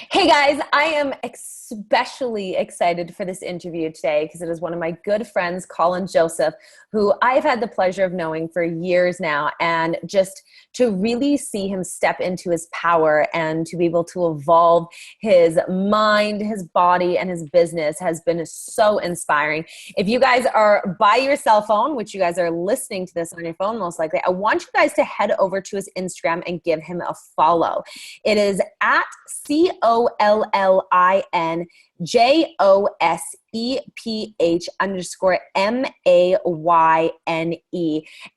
Hey guys, I am especially excited for this interview today because it is one of my good friends, Collin Joseph, who I've had the pleasure of knowing for years now. And just to really see him step into his power and to be able to evolve his mind, his body, and his business has been so inspiring. If you guys are by your cell phone, which you guys are listening to this on your phone most likely, I want you guys to head over to his Instagram and give him a follow. It is at COLLINJOSEPH_MAYNE.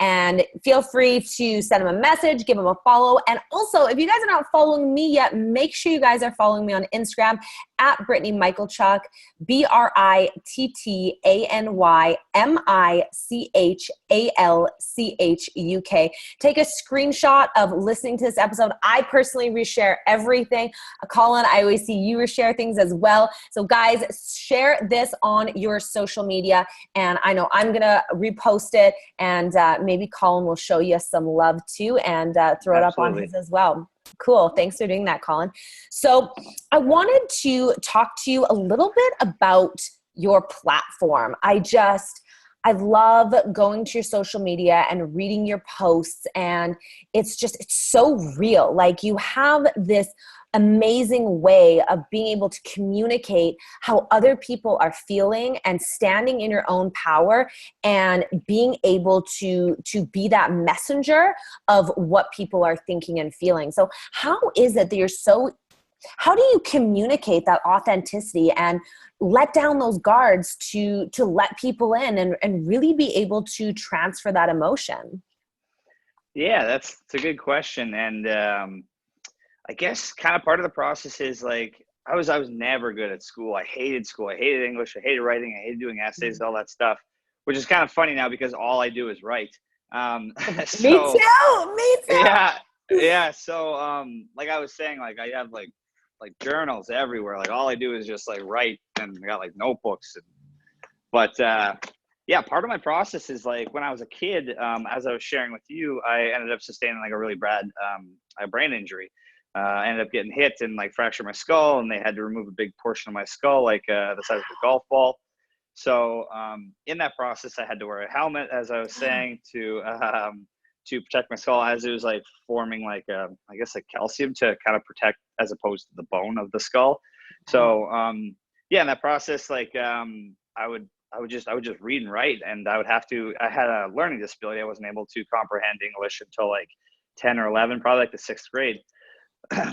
And feel free to send him a message, give him a follow. And also, if you guys are not following me yet, make sure you guys are following me on Instagram at Brittany Michalchuk, BrittanyMichalchuk. Take a screenshot of listening to this episode. I personally reshare everything. Collin, I always see you reshare things as well. So guys, share this on your social media. And I know I'm going to repost it, and maybe Collin will show you some love too, and throw it up on his as well. Cool. Thanks for doing that, Collin. So I wanted to talk to you a little bit about your platform. I love going to your social media and reading your posts, and it's so real. Like, you have this amazing way of being able to communicate how other people are feeling and standing in your own power and being able to be that messenger of what people are thinking and feeling. So how is it that how do you communicate that authenticity and let down those guards to let people in and really be able to transfer that emotion? Yeah, that's a good question. And I guess kind of part of the process is like I was never good at school. I hated school. I hated English. I hated writing. I hated doing essays, all that stuff, which is kind of funny now because all I do is write. Me too. Me too. Yeah, yeah. So like I was saying, like I have like journals everywhere. Like all I do is just like write, and I got like notebooks. But yeah, part of my process is like when I was a kid, as I was sharing with you, I ended up sustaining like a really bad brain injury. I ended up getting hit and like fractured my skull, and they had to remove a big portion of my skull, like the size of a golf ball. So in that process, I had to wear a helmet, as I was saying, to protect my skull, as it was like forming like I guess like calcium to kind of protect, as opposed to the bone of the skull. So yeah, in that process, like I would just read and write, and I had a learning disability. I wasn't able to comprehend English until like 10 or 11, probably like the 6th grade.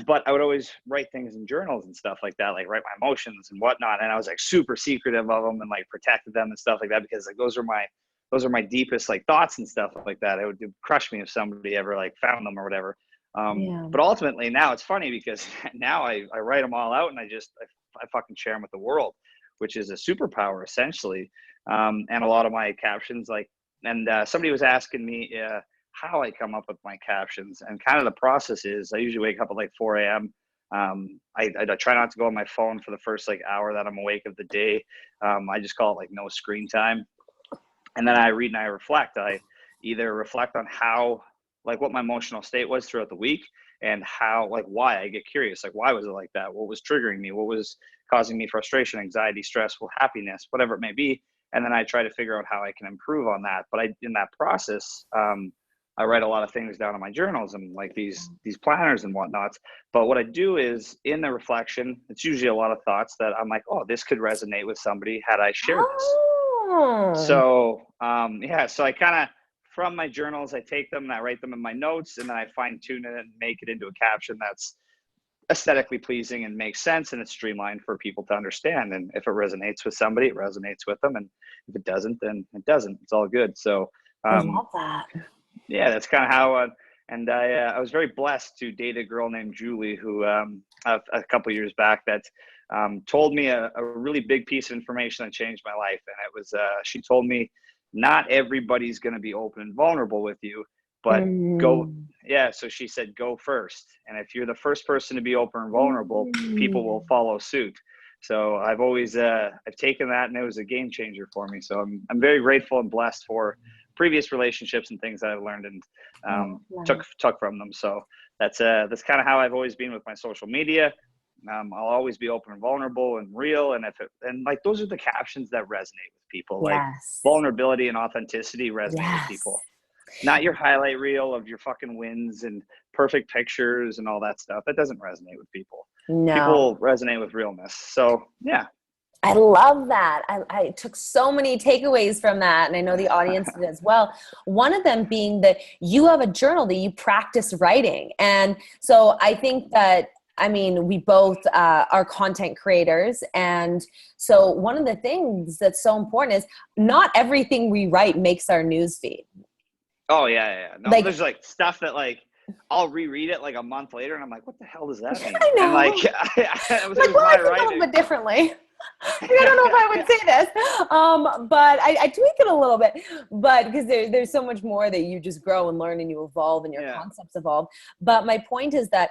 But I would always write things in journals and stuff like that, like write my emotions and whatnot. And I was like super secretive of them and like protected them and stuff like that, because like those are my deepest like thoughts and stuff like that. It would crush me if somebody ever like found them or whatever. Yeah. But ultimately now it's funny because now I write them all out, and I fucking share them with the world, which is a superpower essentially. And a lot of my captions, like, and somebody was asking me how I come up with my captions, and kind of the process is I usually wake up at like 4 a.m. I try not to go on my phone for the first like hour that I'm awake of the day. I just call it like no screen time. And then I read and I reflect. I either reflect on how, like, what my emotional state was throughout the week, and how, like, why. I get curious, like, why was it like that? What was triggering me? What was causing me frustration, anxiety, stress, happiness, whatever it may be. And then I try to figure out how I can improve on that. But in that process, I write a lot of things down in my journals and like these planners and whatnot. But what I do is, in the reflection, it's usually a lot of thoughts that I'm like, oh, this could resonate with somebody had I shared this. Oh. So yeah, so I kind of, from my journals, I take them and I write them in my notes, and then I fine tune it and make it into a caption that's aesthetically pleasing and makes sense, and it's streamlined for people to understand. And if it resonates with somebody, it resonates with them, and if it doesn't, then it doesn't. It's all good. So I love that. yeah, that's kind of how. And I was very blessed to date a girl named Julie, who a couple years back, that told me a really big piece of information that changed my life. And it was she told me, not everybody's going to be open and vulnerable with you, but go. Yeah, so she said, go first. And if you're the first person to be open and vulnerable, people will follow suit. So I've always I've taken that, and it was a game changer for me. So I'm very grateful and blessed for previous relationships and things that I've learned and took from them. So that's kind of how I've always been with my social media. I'll always be open and vulnerable and real. And like, those are the captions that resonate with people. Like Yes. vulnerability and authenticity resonate with Yes. people. Not your highlight reel of your fucking wins and perfect pictures and all that stuff. That doesn't resonate with people. No. People resonate with realness. So yeah. I love that. I took so many takeaways from that, and I know the audience did as well. One of them being that you have a journal that you practice writing. And so I think that, I mean, we both are content creators. And so one of the things that's so important is not everything we write makes our newsfeed. Oh, yeah. No, like, there's like stuff that like I'll reread it like a month later and I'm like, what the hell does that mean? I know. And like, it was like, well, I think writing. a little bit differently. I don't know if I would say this, but I tweak it a little bit, but because there's so much more that you just grow and learn and you evolve and your concepts evolve. But my point is that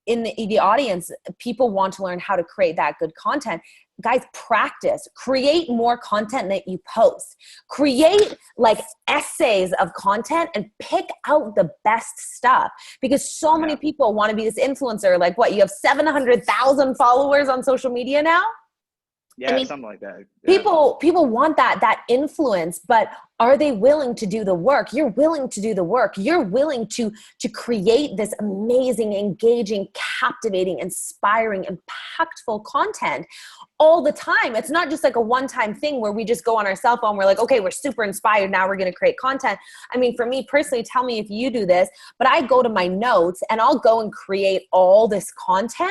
in the audience, people want to learn how to create that good content. Guys, practice, create more content that you post, create like essays of content and pick out the best stuff, because so many people want to be this influencer. Like, what, you have 700,000 followers on social media now? Yeah, I mean, something like that. Yeah. People want that influence, but are they willing to do the work? You're willing to do the work. You're willing to create this amazing, engaging, captivating, inspiring, impactful content all the time. It's not just like a one-time thing where we just go on our cell phone. We're like, okay, we're super inspired. Now we're going to create content. I mean, for me personally, tell me if you do this, but I go to my notes and I'll go and create all this content.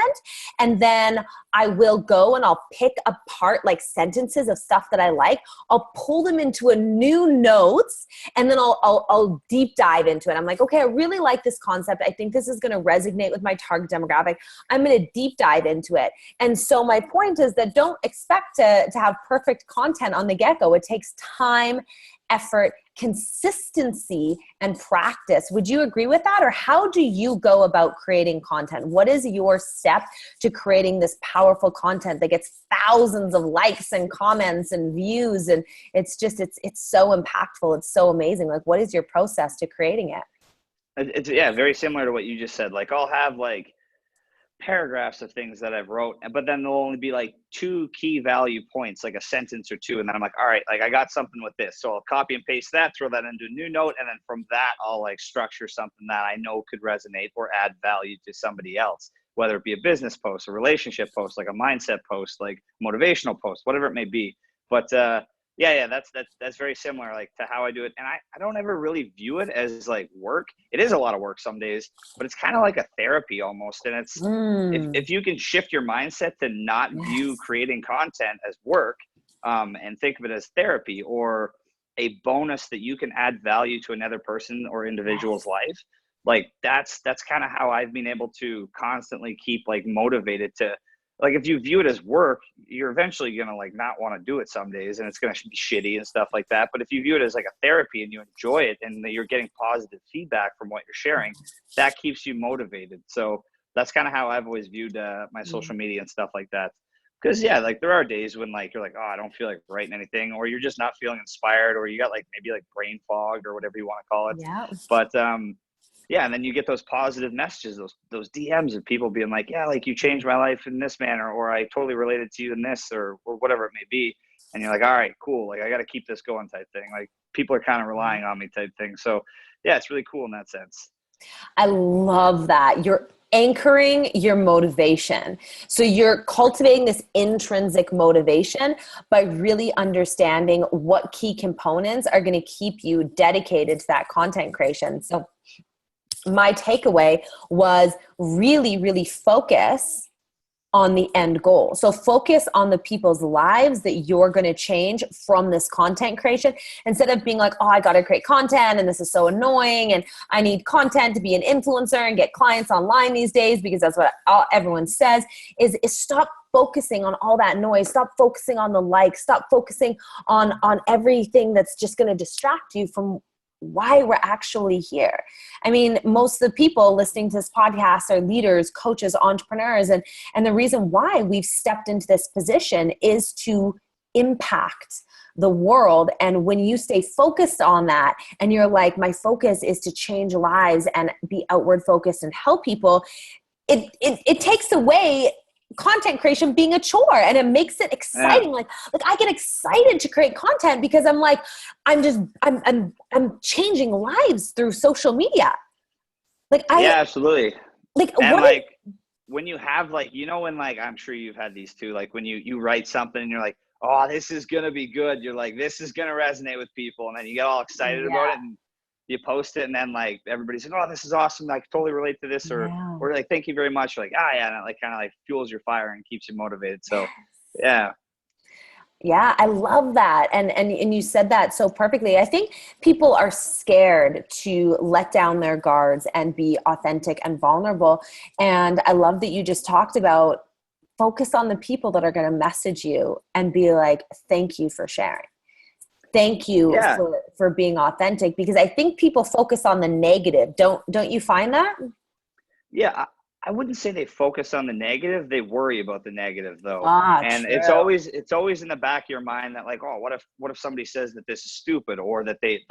And then I will go and I'll pick apart like sentences of stuff that I like. I'll pull them into a new notes, and then I'll deep dive into it. I'm like, okay, I really like this concept. I think this is going to resonate with my target demographic. I'm going to deep dive into it. And so my point is that don't expect to have perfect content on the get-go. It takes time, effort, consistency, and practice. Would you agree with that? Or how do you go about creating content? What is your step to creating this powerful content that gets thousands of likes and comments and views? And it's just, it's so impactful. It's so amazing. Like, what is your process to creating it? It's very similar to what you just said. Like, I'll have like paragraphs of things that I've wrote, but then there'll only be like 2 key value points, like a sentence or 2. And then I'm like, all right, like I got something with this. So I'll copy and paste that, throw that into a new note. And then from that, I'll like structure something that I know could resonate or add value to somebody else, whether it be a business post, a relationship post, like a mindset post, like motivational post, whatever it may be. But that's very similar, like, to how I do it. And I don't ever really view it as like work. It is a lot of work some days, but it's kind of like a therapy almost. And it's if you can shift your mindset to not view creating content as work, and think of it as therapy or a bonus that you can add value to another person or individual's life, like that's kind of how I've been able to constantly keep like motivated to. Like, if you view it as work, you're eventually going to like not want to do it some days, and it's going to be shitty and stuff like that. But if you view it as like a therapy and you enjoy it and you're getting positive feedback from what you're sharing, that keeps you motivated. So that's kind of how I've always viewed my social media and stuff like that. Because like there are days when like you're like, oh, I don't feel like writing anything, or you're just not feeling inspired, or you got like maybe like brain fogged or whatever you want to call it. Yeah. But and then you get those positive messages, those DMs of people being like, yeah, like you changed my life in this manner, or I totally related to you in this, or whatever it may be. And you're like, all right, cool. Like, I got to keep this going type thing. Like, people are kind of relying on me type thing. So yeah, it's really cool in that sense. I love that. You're anchoring your motivation. So you're cultivating this intrinsic motivation by really understanding what key components are going to keep you dedicated to that content creation. So my takeaway was really, really focus on the end goal. So focus on the people's lives that you're going to change from this content creation, instead of being like, oh, I got to create content and this is so annoying and I need content to be an influencer and get clients online these days, because that's what everyone says, is stop focusing on all that noise. Stop focusing on the likes. Stop focusing on everything that's just going to distract you from why we're actually here. I mean, most of the people listening to this podcast are leaders, coaches, entrepreneurs. And the reason why we've stepped into this position is to impact the world. And when you stay focused on that and you're like, my focus is to change lives and be outward focused and help people, it takes away content creation being a chore, and it makes it exciting. Like I get excited to create content because I'm like, I'm changing lives through social media. Like yeah, absolutely. Like And what like when you have like, you know, when like, I'm sure you've had these too, like when you write something and you're like, oh, this is going to be good. You're like, this is going to resonate with people. And then you get all excited about it and you post it. And then like, everybody's like, oh, this is awesome. I can totally relate to this. Or like, thank you very much. You're like, ah, yeah. And it like kind of like fuels your fire and keeps you motivated. So yeah. Yeah, I love that. And you said that so perfectly. I think people are scared to let down their guards and be authentic and vulnerable. And I love that you just talked about focus on the people that are going to message you and be like, thank you for sharing. Thank you for being authentic, because I think people focus on the negative. Don't you find that? Yeah. I wouldn't say they focus on the negative. They worry about the negative though. And True. it's always in the back of your mind that like, oh, what if somebody says that this is stupid, or that they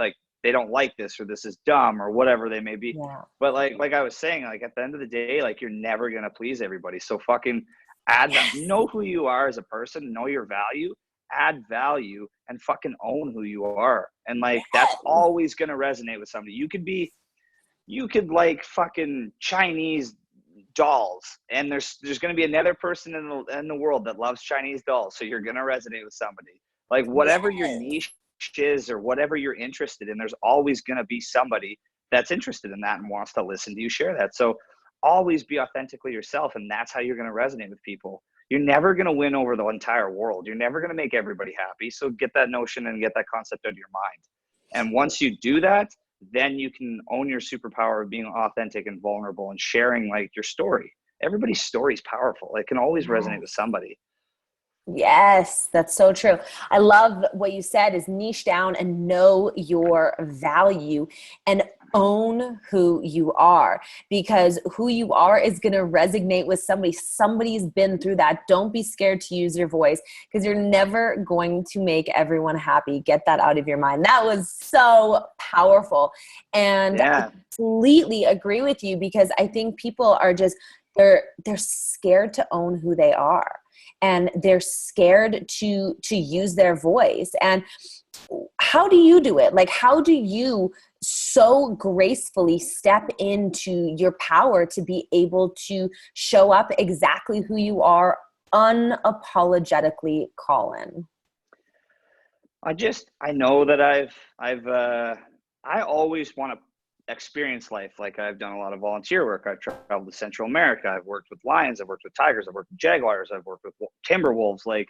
don't like this, or this is dumb, or whatever they may be. Yeah. But like I was saying, like at the end of the day, like you're never going to please everybody. So fucking know who you are as a person, know your value, add value, and fucking own who you are. And like, that's always going to resonate with somebody. You could like fucking Chinese dolls, and there's going to be another person in the world that loves Chinese dolls. So you're going to resonate with somebody. Like whatever your niche is or whatever you're interested in, there's always going to be somebody that's interested in that and wants to listen to you share that. So always be authentically yourself, and that's how you're going to resonate with people. You're never going to win over the entire world. You're never going to make everybody happy. So get that notion and get that concept out of your mind. And once you do that, then you can own your superpower of being authentic and vulnerable and sharing like your story. Everybody's story is powerful. It can always resonate with somebody. Yes, that's so true. I love what you said is niche down and know your value and own who you are, because who you are is going to resonate with somebody. Somebody's been through that. Don't be scared to use your voice, because you're never going to make everyone happy. Get that out of your mind. That was so powerful. And I completely agree with you, because I think people are just, they're scared to own who they are. And they're scared to use their voice. And how do you do it? Like, how do you so gracefully step into your power to be able to show up exactly who you are unapologetically, Collin? I know that I always want to experience life. Like I've done a lot of volunteer work. I've traveled to Central America. I've worked with lions. I've worked with tigers. I've worked with jaguars. I've worked with timber wolves. Like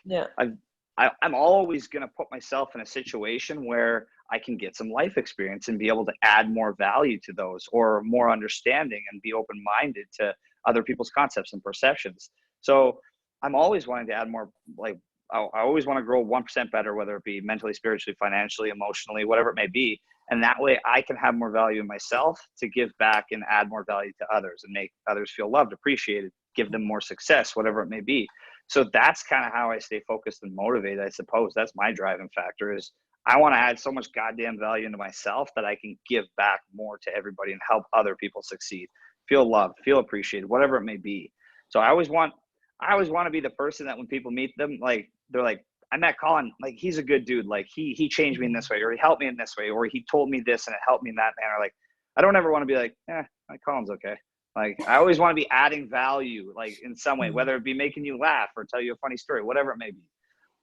I'm always going to put myself in a situation where I can get some life experience and be able to add more value to those, or more understanding, and be open-minded to other people's concepts and perceptions. So I'm always wanting to add more. Like I always want to grow 1% better, whether it be mentally, spiritually, financially, emotionally, whatever it may be. And that way I can have more value in myself to give back and add more value to others and make others feel loved, appreciated, give them more success, whatever it may be. So that's kind of how I stay focused and motivated. I suppose that's my driving factor, is I want to add so much goddamn value into myself that I can give back more to everybody and help other people succeed, feel loved, feel appreciated, whatever it may be. So I always want to be the person that when people meet them, like they're like, I met Collin, like he's a good dude. Like he changed me in this way, or he helped me in this way, or he told me this and it helped me in that manner. Like, I don't ever want to be like, like Collin's okay. Like I always want to be adding value, like in some way, whether it be making you laugh or tell you a funny story, whatever it may be.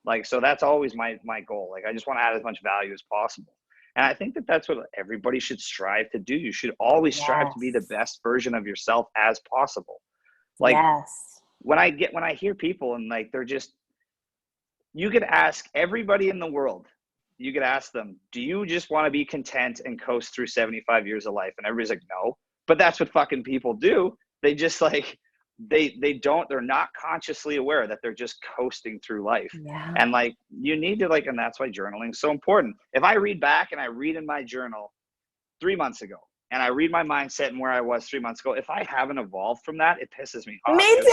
Like, so that's always my goal. Like, I just want to add as much value as possible. And I think that that's what everybody should strive to do. You should always strive to be the best version of yourself as possible. Like when I hear people and like, they're just, you could ask everybody in the world, you could ask them, do you just want to be content and coast through 75 years of life? And everybody's like, no. But that's what fucking people do. They just like, they're not consciously aware that they're just coasting through life. And like, you need to like, and that's why journaling is so important. If I read back and I read in my journal 3 months ago, and I read my mindset and where I was 3 months ago, if I haven't evolved from that, it pisses me off. Me too.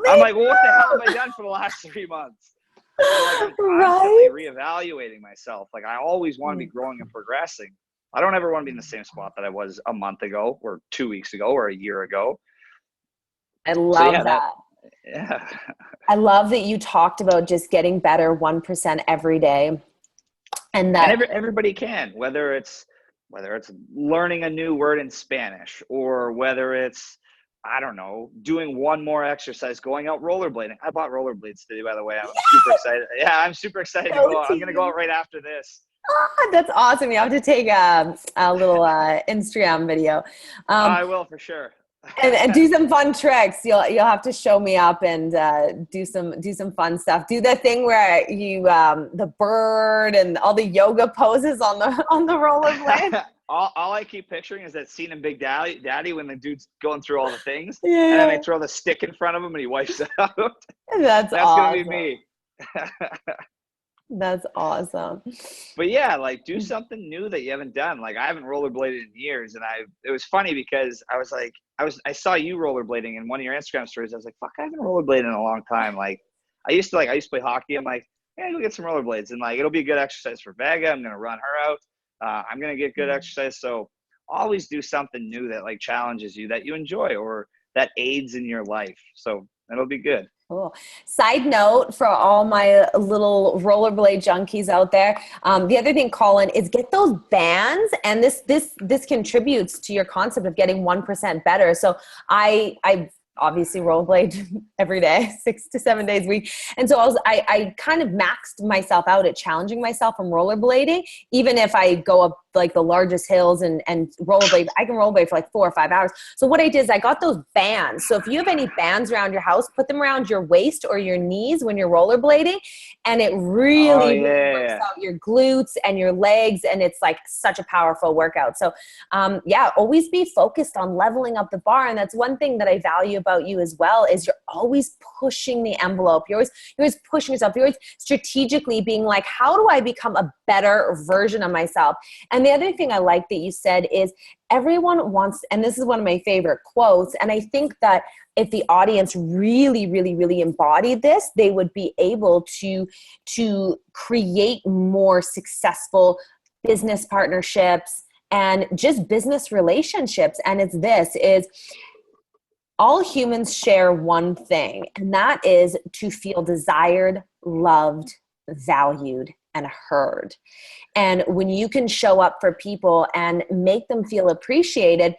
I'm like, well, what the hell have I done for the last 3 months? So like, I'm constantly reevaluating myself. Like I always want to be growing and progressing. I don't ever want to be in the same spot that I was a month ago or 2 weeks ago or a year ago. I love that. Yeah. I love that you talked about just getting better 1% every day. And And that, everybody can, whether it's learning a new word in Spanish, or whether it's, I don't know, doing one more exercise, going out rollerblading. I bought rollerblades today, by the way. I'm super excited. Yeah, I'm super excited to go go out. I'm gonna go team. out right after this. That's awesome. You have to take a little Instagram video. Um, I will for sure. and do some fun tricks. You'll have to show me up and do some fun stuff. Do the thing where you the bird and all the yoga poses on the rollerblade. all I keep picturing is that scene in Big Daddy when the dude's going through all the things, and then they Yeah, throw the stick in front of him and he wipes it out. that's That's gonna be awesome. me. That's awesome. But yeah, like do something new that you haven't done. Like I haven't rollerbladed in years, and it was funny because I saw you rollerblading in one of your Instagram stories. I was like, fuck, I haven't rollerbladed in a long time. Like I used to play hockey. I'm like, yeah, go get some rollerblades, and like it'll be a good exercise for Vega. I'm gonna run her out. I'm gonna get good exercise. So always do something new that like challenges you, that you enjoy, or that aids in your life. So that'll be good. Cool. Side note for all my little rollerblade junkies out there. The other thing, Colin, is get those bands, and this contributes to your concept of getting 1% better. So I obviously rollerblade every day, 6 to 7 days a week, and so I kind of maxed myself out at challenging myself from rollerblading. Even if I go up like the largest hills and rollerblade, I can rollerblade for like 4 or 5 hours. So what I did is I got those bands. So if you have any bands around your house, put them around your waist or your knees when you're rollerblading, and it Oh really, really works yeah. out your glutes and your legs, and it's like such a powerful workout. So yeah, always be focused on leveling up the bar. And that's one thing that I value about you as well, is you're always pushing the envelope. You're always pushing yourself. You're always strategically being like, how do I become a better version of myself? And the other thing I like that you said is everyone wants, and this is one of my favorite quotes, and I think that if the audience really, really, really embodied this, they would be able to create more successful business partnerships and just business relationships. And it's this is all humans share one thing, and that is to feel desired, loved, valued, and heard. And when you can show up for people and make them feel appreciated,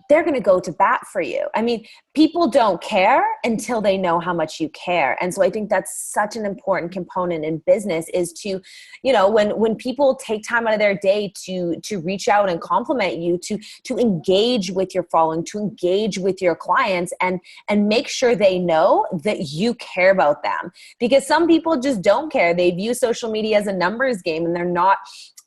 they're going to go to bat for you. I mean, people don't care until they know how much you care. And so I think that's such an important component in business, is to, when people take time out of their day to reach out and compliment you, to engage with your following, to engage with your clients, and make sure they know that you care about them. Because some people just don't care. They view social media as a numbers game, and they're not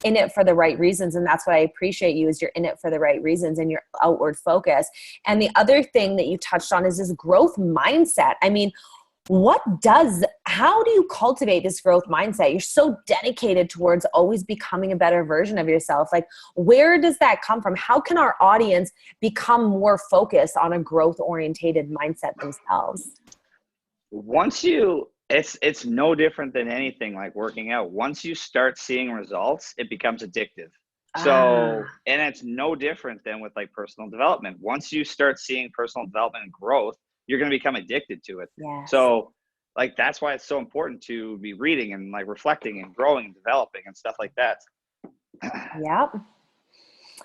in it for the right reasons. And that's what I appreciate you, is you're in it for the right reasons and your outward focus. And the other thing that you touched on is this growth mindset. I mean, how do you cultivate this growth mindset? You're so dedicated towards always becoming a better version of yourself. Like, where does that come from? How can our audience become more focused on a growth orientated mindset themselves? It's no different than anything like working out. Once you start seeing results, it becomes addictive. So, Ah, and it's no different than with like personal development. Once you start seeing personal development and growth, you're going to become addicted to it. yes. So like that's why it's so important to be reading and like reflecting and growing and developing and stuff like that. Yep.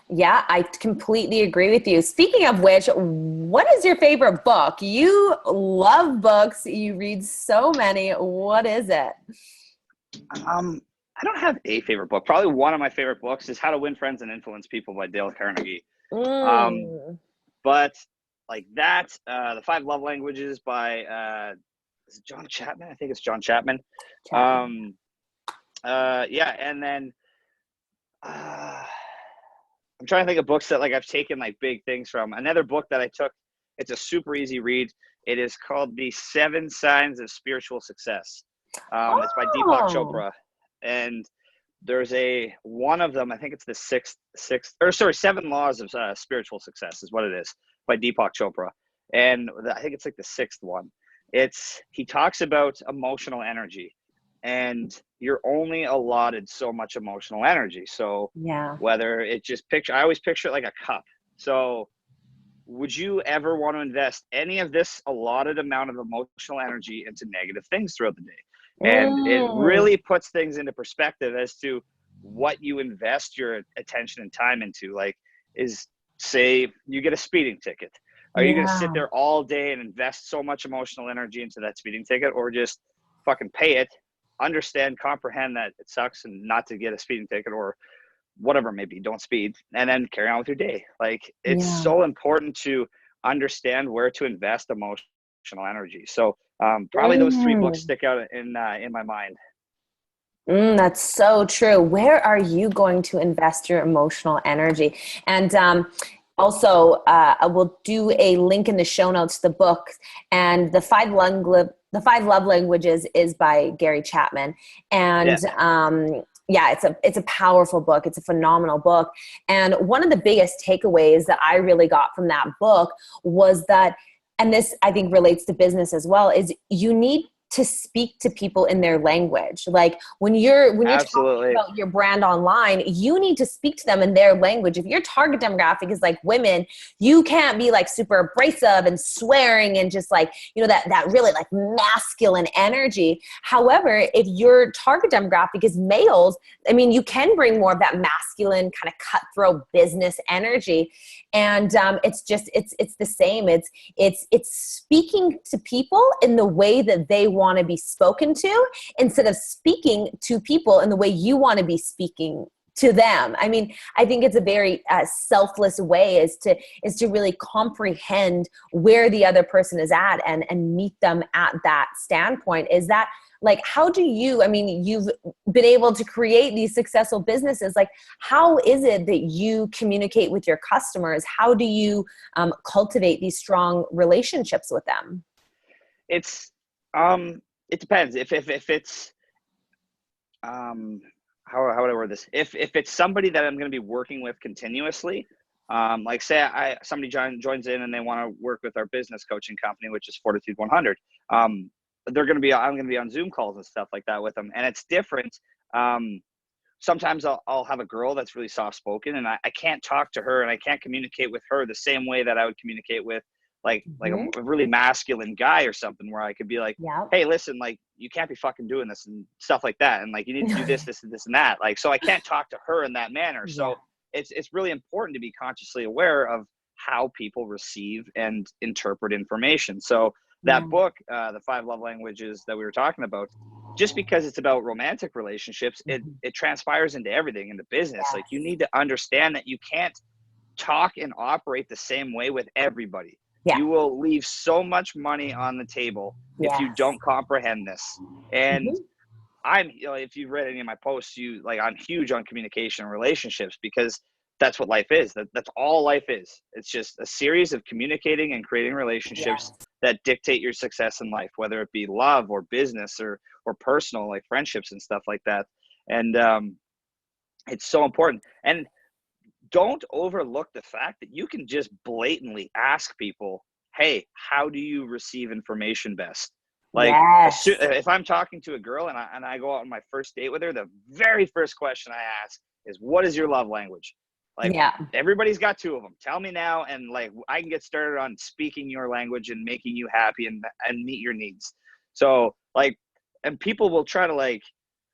Yeah, I completely agree with you. Speaking of which, what is your favorite book? You love books. You read so many. What is it? I don't have a favorite book. Probably one of my favorite books is How to Win Friends and Influence People by Dale Carnegie. Um, Mm. but like that, the Five Love Languages by is it John Chapman? I think it's John Chapman. Chapman. Yeah, and then uh, I'm trying to think of books that like I've taken like big things from. Another book that I took, it's a super easy read. It is called The Seven Signs of Spiritual Success. It's by Deepak Oh, Chopra, and there's one of them. I think it's the Seven Laws of Spiritual Success is what it is, by Deepak Chopra, and I think it's like the sixth one. He talks about emotional energy, and you're only allotted so much emotional energy. So yeah. whether it just I always picture it like a cup. So would you ever want to invest any of this allotted amount of emotional energy into negative things throughout the day? And it really puts things into perspective as to what you invest your attention and time into. Like, is, say you get a speeding ticket. Are you going to sit there all day and invest so much emotional energy into that speeding ticket, or just fucking pay it, understand, comprehend that it sucks and not to get a speeding ticket, or whatever it may be, don't speed, and then carry on with your day? Like, it's so important to understand where to invest emotional energy. So probably those three books stick out in my mind. That's so true. Where are you going to invest your emotional energy? And also, I will do a link in the show notes to the book. And the Five Love Languages is by Gary Chapman. And it's a powerful book. It's a phenomenal book. And one of the biggest takeaways that I really got from that book was that, and this I think relates to business as well, is you need to speak to people in their language. Like when you're talking about your brand online, you need to speak to them in their language. If your target demographic is like women, you can't be like super abrasive and swearing and just like, that really like masculine energy. However, if your target demographic is males, I mean, you can bring more of that masculine kind of cutthroat business energy. And it's the same. It's speaking to people in the way that they want to be spoken to, instead of speaking to people in the way you want to be speaking to them. I mean, I think it's a very selfless way is to really comprehend where the other person is at and meet them at that standpoint. Is that, like, how do you, I mean, you've been able to create these successful businesses. Like, how is it that you communicate with your customers? How do you cultivate these strong relationships with them? It depends. If it's, how would I word this? If it's somebody that I'm going to be working with continuously, like say somebody joins in and they want to work with our business coaching company, which is Fortitude 100. I'm going to be on Zoom calls and stuff like that with them. And it's different. Sometimes I'll have a girl that's really soft spoken, and I can't talk to her and I can't communicate with her the same way that I would communicate with like a really masculine guy or something, where I could be like, hey, listen, like, you can't be fucking doing this and stuff like that. And like, you need to do this, this, and this, and that. Like, so I can't talk to her in that manner. So it's really important to be consciously aware of how people receive and interpret information. So that book, The 5 Love Languages that we were talking about, just because it's about romantic relationships, it transpires into everything in the business. Like, you need to understand that you can't talk and operate the same way with everybody. You will leave so much money on the table if you don't comprehend this. And if you've read any of my posts, I'm huge on communication and relationships, because that's what life is. That's all life is. It's just a series of communicating and creating relationships that dictate your success in life, whether it be love or business or personal, like friendships and stuff like that. And it's so important. And don't overlook the fact that you can just blatantly ask people, hey, how do you receive information best? Like, if I'm talking to a girl and I go out on my first date with her, the very first question I ask is, what is your love language? Like, everybody's got 2 of them. Tell me now, and like, I can get started on speaking your language and making you happy and meet your needs. So like, and people will try to like,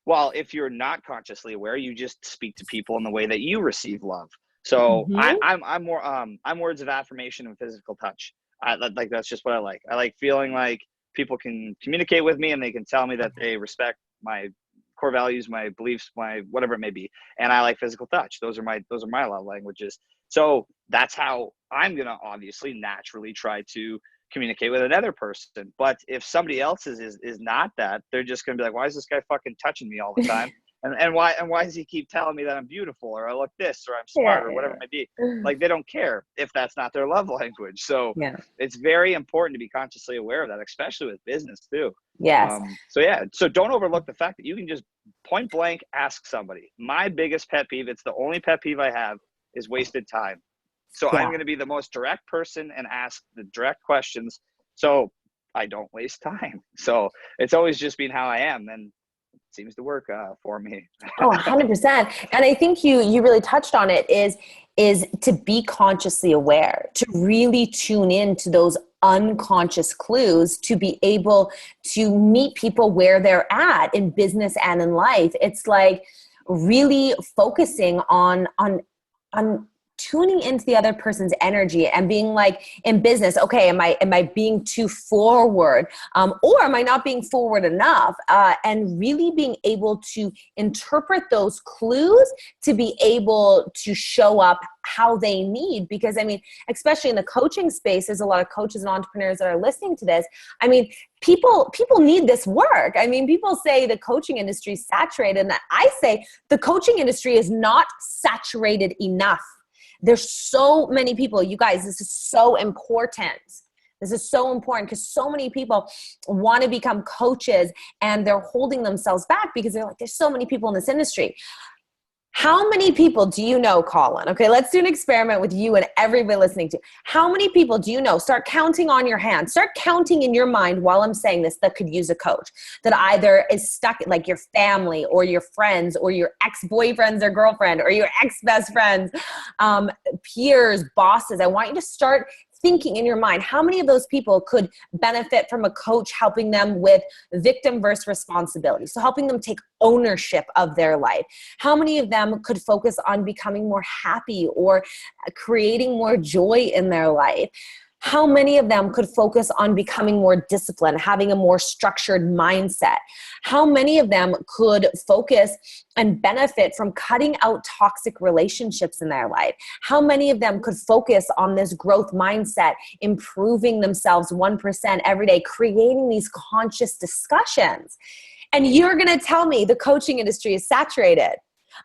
well, if you're not consciously aware, you just speak to people in the way that you receive love. So I'm words of affirmation and physical touch. Like, that's just what I like. I like feeling like people can communicate with me and they can tell me that they respect my core values, my beliefs, my whatever it may be. And I like physical touch. Those are my love languages. So that's how I'm going to obviously naturally try to communicate with another person. But if somebody else is not that, they're just going to be like, why is this guy fucking touching me all the time? And why does he keep telling me that I'm beautiful, or I look this, or I'm smart, or whatever it may be? Like, they don't care if that's not their love language. So it's very important to be consciously aware of that, especially with business too. So don't overlook the fact that you can just point blank ask somebody. My biggest pet peeve, it's the only pet peeve I have, is wasted time. So I'm going to be the most direct person and ask the direct questions, so I don't waste time. So it's always just been how I am. And seems to work for me. Oh, 100%. And I think you really touched on it is to be consciously aware, to really tune in to those unconscious clues, to be able to meet people where they're at in business and in life. It's like really focusing on tuning into the other person's energy and being like, in business, okay, am I being too forward, or am I not being forward enough? And really being able to interpret those clues to be able to show up how they need. Because I mean, especially in the coaching space, there's a lot of coaches and entrepreneurs that are listening to this. I mean, people need this work. I mean, people say the coaching industry is saturated, and I say the coaching industry is not saturated enough. There's so many people, you guys, this is so important. This is so important because so many people want to become coaches and they're holding themselves back because they're like, there's so many people in this industry. How many people do you know, Collin? Okay, let's do an experiment with you and everybody listening to. How many people do you know? Start counting on your hand. Start counting in your mind while I'm saying this that could use a coach. That either is stuck, like your family or your friends or your ex-boyfriends or girlfriend or your ex-best friends, peers, bosses. I want you to start thinking in your mind, how many of those people could benefit from a coach helping them with victim versus responsibility? So helping them take ownership of their life. How many of them could focus on becoming more happy or creating more joy in their life? How many of them could focus on becoming more disciplined, having a more structured mindset? How many of them could focus and benefit from cutting out toxic relationships in their life? How many of them could focus on this growth mindset, improving themselves 1% every day, creating these conscious discussions? And you're going to tell me the coaching industry is saturated.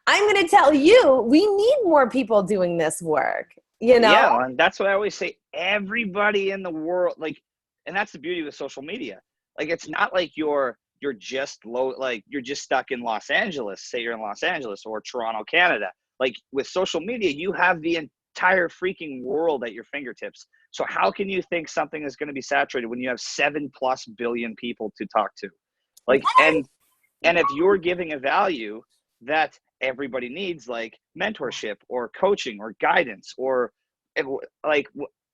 I'm going to tell you we need more people doing this work. You know? Yeah, and that's what I always say. Everybody in the world, like, and that's the beauty with social media. Like, it's not like you're just you're just stuck in Los Angeles. Say you're in Los Angeles or Toronto, Canada. Like, with social media, you have the entire freaking world at your fingertips. So how can you think something is going to be saturated when you have 7+ billion people to talk to? Like, and if you're giving a value that everybody needs, like mentorship or coaching or guidance, or like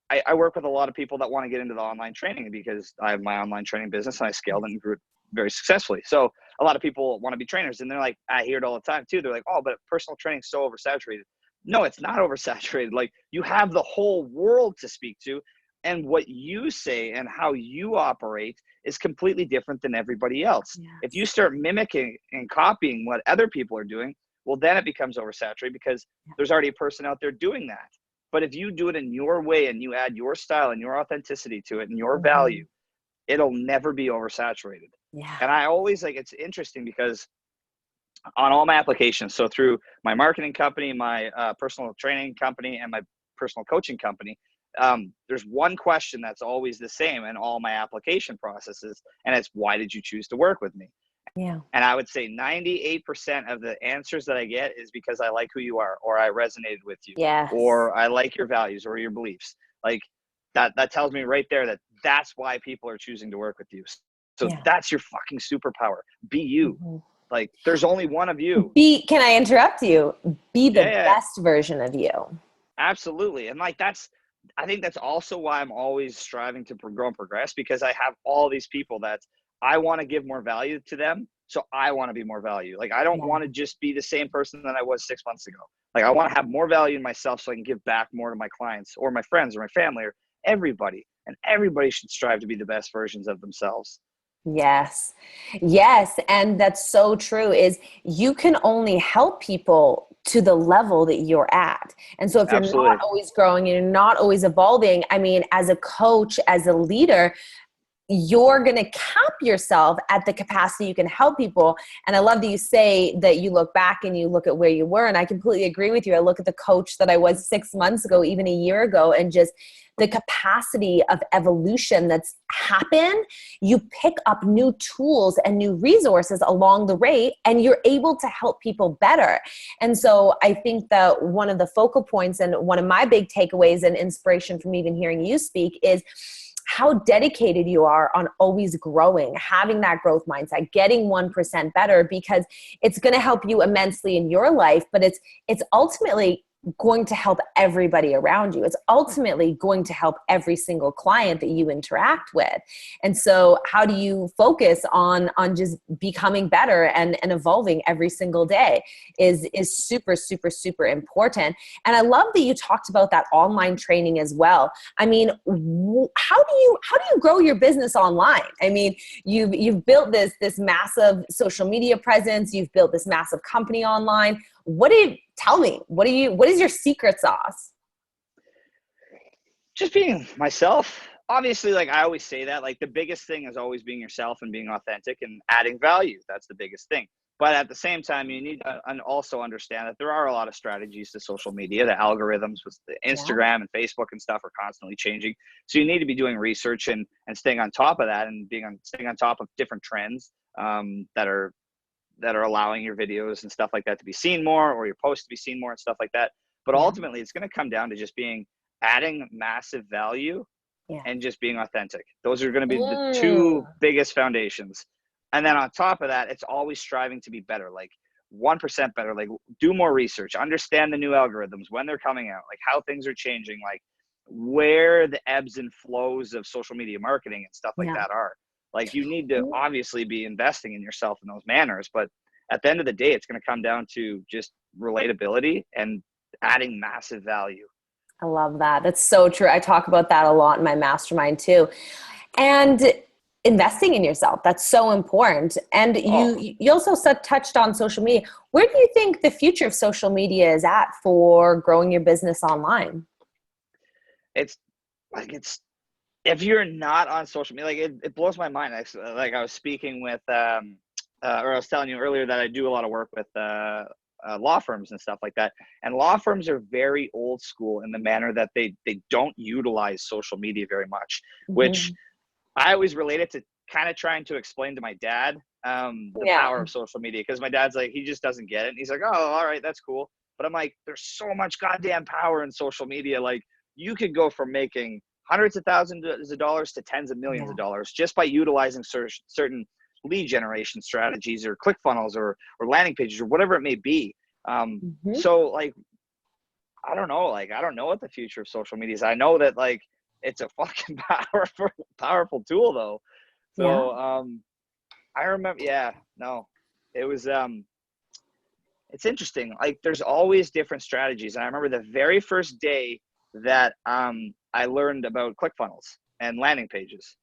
I work with a lot of people that want to get into the online training because I have my online training business and I scaled and grew it very successfully. So a lot of people want to be trainers and they're like, I hear it all the time too. They're like, oh, but personal training is so oversaturated. No, it's not oversaturated. Like, you have the whole world to speak to, and what you say and how you operate is completely different than everybody else. Yes. If you start mimicking and copying what other people are doing, well, then it becomes oversaturated because there's already a person out there doing that. But if you do it in your way and you add your style and your authenticity to it and your value, it'll never be oversaturated. Yeah. And I always, like, it's interesting because on all my applications, so through my marketing company, my personal training company, and my personal coaching company, there's one question that's always the same in all my application processes, and it's, why did you choose to work with me? Yeah. And I would say 98% of the answers that I get is because I like who you are, or I resonated with you, or I like your values or your beliefs. Like, that tells me right there that that's why people are choosing to work with you. So that's your fucking superpower. Be you. Mm-hmm. Like, there's only one of you. Can I interrupt you? Be the best version of you. Absolutely. And like, I think that's also why I'm always striving to grow and progress, because I have all these people that I want to give more value to them. So I want to be more value. Like, I don't want to just be the same person that I was 6 months ago. Like, I want to have more value in myself so I can give back more to my clients or my friends or my family or everybody. And everybody should strive to be the best versions of themselves. Yes. Yes. And that's so true, is you can only help people to the level that you're at. And so if you're not always growing and you're not always evolving, I mean, as a coach, as a leader, you're going to cap yourself at the capacity you can help people. And I love that you say that you look back and you look at where you were. And I completely agree with you. I look at the coach that I was 6 months ago, even a year ago, and just the capacity of evolution that's happened. You pick up new tools and new resources along the way, and you're able to help people better. And so I think that one of the focal points and one of my big takeaways and inspiration from even hearing you speak is how dedicated you are on always growing, having that growth mindset, getting 1% better, because it's going to help you immensely in your life, but it's ultimately going to help everybody around you. It's ultimately going to help every single client that you interact with. And so how do you focus on just becoming better and evolving every single day is super, super, super important. And I love that you talked about that online training as well. I mean, how do you grow your business online? I mean, you've built this massive social media presence, you've built this massive company online. Tell me, what is your secret sauce? Just being myself. Obviously, like I always say that, like the biggest thing is always being yourself and being authentic and adding value. That's the biggest thing. But at the same time, you need to also understand that there are a lot of strategies to social media. The algorithms with the Instagram and Facebook and stuff are constantly changing. So you need to be doing research and staying on top of that, and staying on top of different trends that are allowing your videos and stuff like that to be seen more, or your posts to be seen more and stuff like that. But ultimately, it's going to come down to just adding massive value and just being authentic. Those are going to be the two biggest foundations. And then on top of that, it's always striving to be better, like 1% better, like do more research, understand the new algorithms, when they're coming out, like how things are changing, like where the ebbs and flows of social media marketing and stuff like that are. Like you need to obviously be investing in yourself in those manners, but at the end of the day, it's going to come down to just relatability and adding massive value. I love that. That's so true. I talk about that a lot in my mastermind too. And investing in yourself, that's so important. And you also touched on social media. Where do you think the future of social media is at for growing your business online? If you're not on social media, like it blows my mind. Actually, like I was speaking with, or I was telling you earlier that I do a lot of work with law firms and stuff like that. And law firms are very old school in the manner that they don't utilize social media very much, which I always related to kind of trying to explain to my dad the power of social media, because my dad's like, he just doesn't get it. And he's like, oh, all right, that's cool. But I'm like, there's so much goddamn power in social media. Like you could go from making hundreds of thousands of dollars to tens of millions of dollars just by utilizing certain lead generation strategies or ClickFunnels or landing pages or whatever it may be. So like, I don't know what the future of social media is. I know that like it's a fucking powerful tool though. So I remember, it was it's interesting. Like there's always different strategies. And I remember the very first day that I learned about ClickFunnels and landing pages.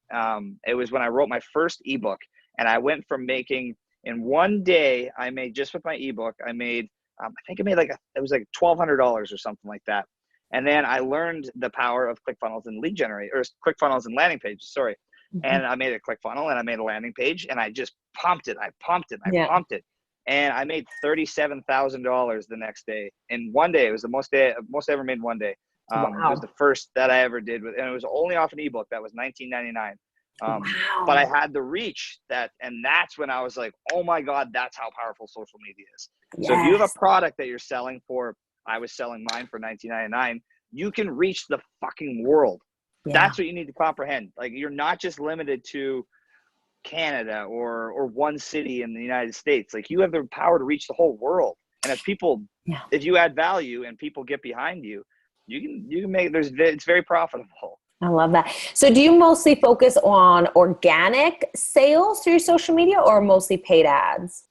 It was when I wrote my first ebook, and I went from making, in one day, I made, just with my ebook, I made, I think I made it was like $1,200 or something like that. And then I learned the power of ClickFunnels and lead generate, or ClickFunnels and landing pages, sorry. And I made a ClickFunnel and I made a landing page, and I just pumped it. I pumped it. And I made $37,000 the next day. In one day, it was the most I ever made in one day. It was the first that I ever did, and it was only off an ebook. That was $19.99. But I had the reach and that's when I was like, oh my God, that's how powerful social media is. So if you have a product that you're selling for, I was selling mine for $19.99, you can reach the fucking world. That's what you need to comprehend. Like you're not just limited to Canada or one city in the United States. Like you have the power to reach the whole world. And if you add value and people get behind you, you can make, it's very profitable. I love that. So do you mostly focus on organic sales through your social media or mostly paid ads?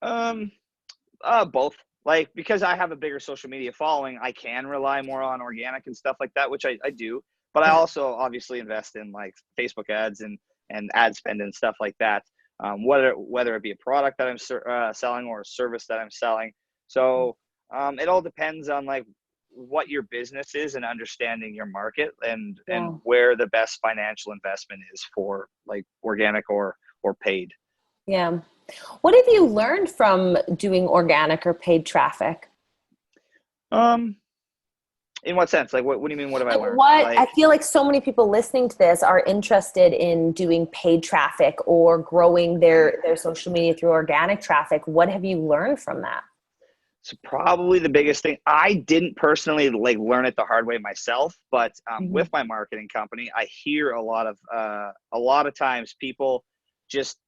Both. Like, because I have a bigger social media following, I can rely more on organic and stuff like that, which I do. But I also obviously invest in like Facebook ads and ad spend and stuff like that. Whether it be a product that I'm selling or a service that I'm selling. So it all depends on like what your business is and understanding your market and where the best financial investment is for like organic or paid. Yeah. What have you learned from doing organic or paid traffic? In what sense? Like, what do you mean? What have I learned? I feel like so many people listening to this are interested in doing paid traffic or growing their social media through organic traffic. What have you learned from that? So probably the biggest thing, I didn't personally like learn it the hard way myself, but with my marketing company, I hear a lot of times people just,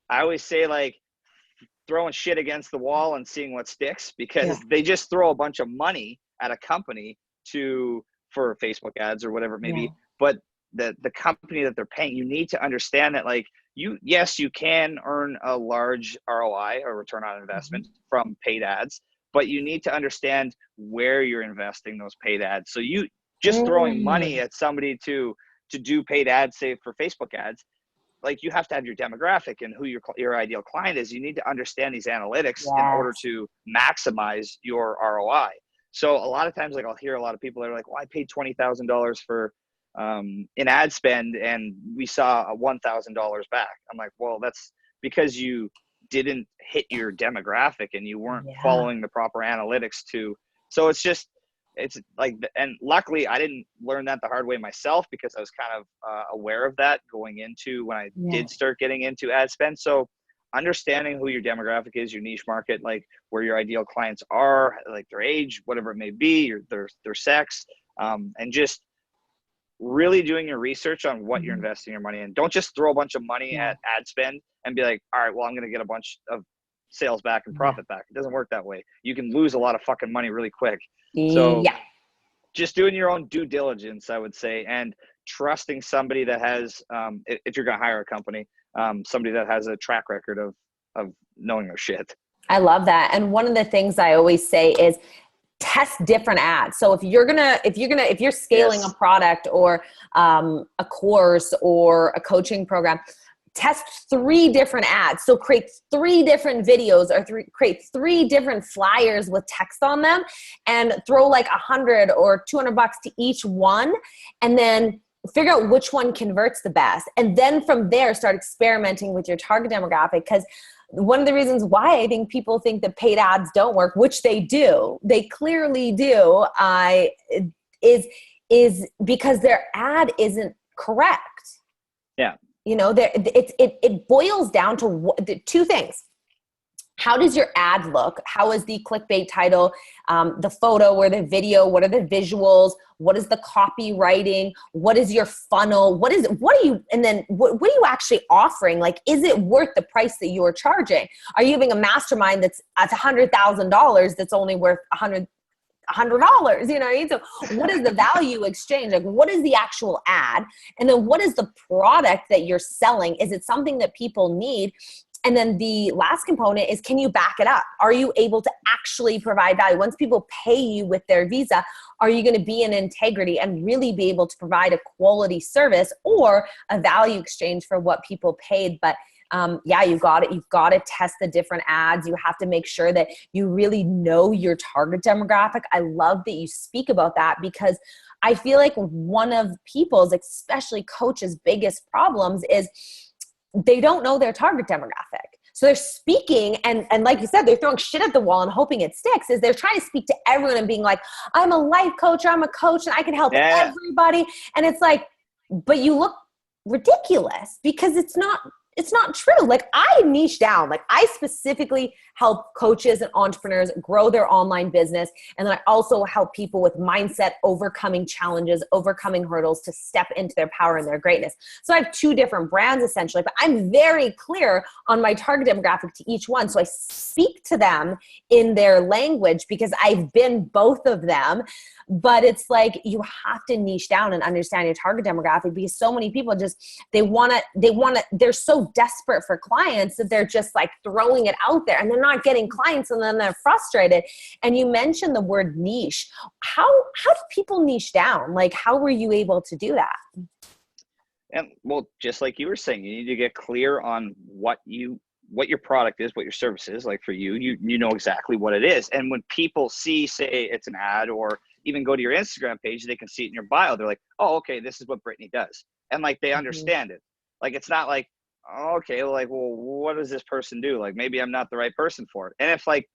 I always say like throwing shit against the wall and seeing what sticks, because they just throw a bunch of money at a company for Facebook ads or whatever it may be. But the company that they're paying, you need to understand that like you can earn a large ROI or return on investment from paid ads, but you need to understand where you're investing those paid ads. So you just throwing money at somebody to do paid ads, say for Facebook ads, like you have to have your demographic and who your ideal client is. You need to understand these analytics in order to maximize your ROI. So a lot of times, like I'll hear a lot of people that are like, well, I paid $20,000 for in ad spend and we saw a $1,000 back. I'm like, well, that's because you didn't hit your demographic and you weren't following the proper analytics so it's like, and luckily I didn't learn that the hard way myself, because I was kind of aware of that going into when I did start getting into ad spend. So understanding who your demographic is, your niche market, like where your ideal clients are, like their age, whatever it may be, their sex, and just really doing your research on what you're investing your money in. Don't just throw a bunch of money at ad spend and be like, all right, well, I'm going to get a bunch of sales back and profit back. It doesn't work that way. You can lose a lot of fucking money really quick. So just doing your own due diligence, I would say, and trusting somebody that has, if you're going to hire a company, somebody that has a track record of knowing their shit. I love that. And one of the things I always say is test different ads. So if you're scaling a product or a course or a coaching program, test 3 different ads. So create 3 different videos or create 3 different flyers with text on them and throw like $100 or $200 to each one. And then figure out which one converts the best. And then from there, start experimenting with your target demographic. Because one of the reasons why I think people think that paid ads don't work, which they do, they clearly do, is because their ad isn't correct. Yeah. You know, it boils down to 2 things. How does your ad look? How is the clickbait title, the photo or the video? What are the visuals? What is the copywriting? What is your funnel? what are you actually offering? Like, is it worth the price that you are charging? Are you having a mastermind that's at $100,000 that's only worth $100? You know, so what is the value exchange? Like, what is the actual ad? And then what is the product that you're selling? Is it something that people need? And then the last component is, can you back it up? Are you able to actually provide value? Once people pay you with their Visa, are you going to be in integrity and really be able to provide a quality service or a value exchange for what people paid? But you've got to test the different ads. You have to make sure that you really know your target demographic. I love that you speak about that, because I feel like one of people's, especially coaches' biggest problems is they don't know their target demographic. So they're speaking and like you said, they're throwing shit at the wall and hoping it sticks. Is they're trying to speak to everyone and being like, I'm a life coach, I'm a coach, and I can help everybody. And it's like, but you look ridiculous because it's not true. Like, I niche down. Like, I specifically help coaches and entrepreneurs grow their online business. And then I also help people with mindset, overcoming challenges, overcoming hurdles to step into their power and their greatness. So I have 2 different brands essentially, but I'm very clear on my target demographic to each one. So I speak to them in their language because I've been both of them. But it's like, you have to niche down and understand your target demographic, because so many people just, they're so desperate for clients that they're just like throwing it out there and they're not getting clients, and then they're frustrated. And you mentioned the word niche. How do people niche down? Like, how were you able to do that? And well, just like you were saying, you need to get clear on what your product is, what your service is. Like for you know exactly what it is. And when people say it's an ad, or even go to your Instagram page, they can see it in your bio. They're like, oh, okay, this is what Brittany does. And like, they understand it. Like, it's not like, okay, like, well, what does this person do? Like, maybe I'm not the right person for it. And if like